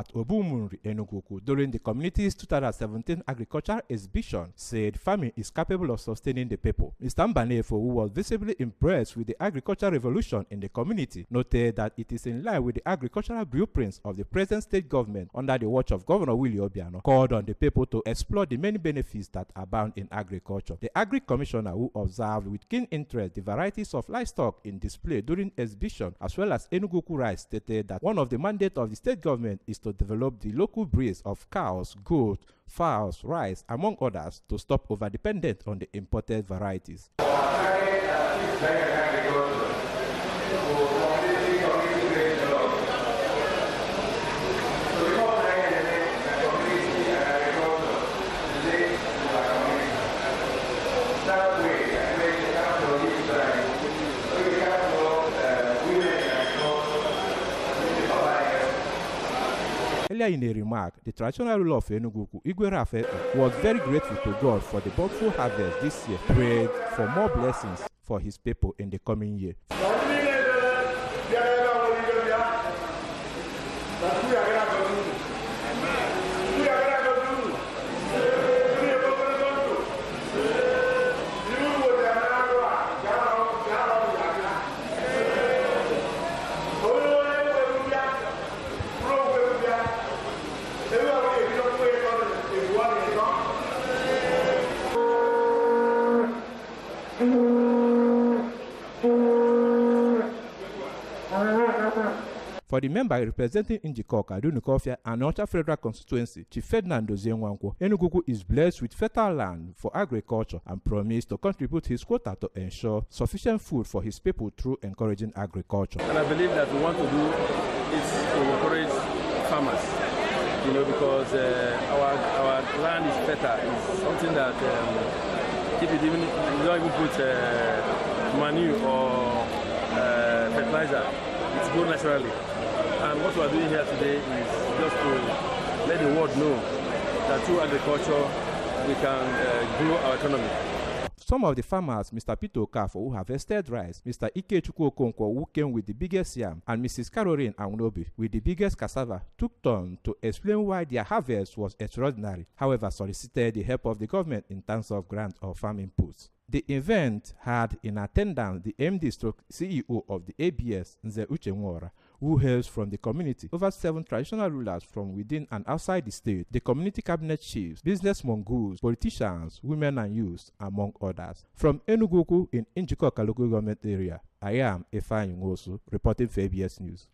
at Obumunri, Enugwu-Ukwu during the community's 2017 agricultural exhibition said farming is capable of sustaining the people. Mr. Mbanefo, who was visibly impressed with the agricultural revolution in the community, noted that it is in line with the agricultural blueprints of the present state government under the watch of Governor Willie Obiano, called on the people to explore the many benefits that abound in agriculture. The Agri Commissioner, who observed with keen interest the varieties of livestock in display during exhibition as well as Enugwu-Ukwu rice, stated that one of the mandates of the state government is to develop the local breeds of cows, goats, fowls, rice, among others, to stop over-dependent on the imported varieties. Earlier in a remark, the traditional ruler of Enugwu-Ukwu, Igwe Rafe, was very grateful to God for the bountiful harvest this year, prayed for more blessings for his people in the coming year. For the member representing Njikọka, Dunukofia, and Ọcha Federal Constituency, Chief Ferdinand Ozienwankwo, Enugwu-Ukwu is blessed with fertile land for agriculture and promised to contribute his quota to ensure sufficient food for his people through encouraging agriculture. And I believe that we want to do is to encourage farmers, because our land is fertile. It's something that if you don't even put manure or fertilizer, it's grown naturally. And what we are doing here today is just to let the world know that through agriculture we can grow our economy. Some of the farmers, Mr. Peter Okafo, who harvested rice, Mr. Ikechukwu Okonkwo, who came with the biggest yam, and Mrs. Caroline Anwunobi with the biggest cassava, took turn to explain why their harvest was extraordinary, however solicited the help of the government in terms of grant or farm inputs. The event had in attendance the MD/CEO of the ABS, Nze Uche Nwora, who hails from the community, over 7 traditional rulers from within and outside the state, the community cabinet chiefs, business mongoose, politicians, women and youths, among others. From Enugwu-Ukwu in Njikọka local government area, I am Ifeanyi Nwosu, reporting for ABS News.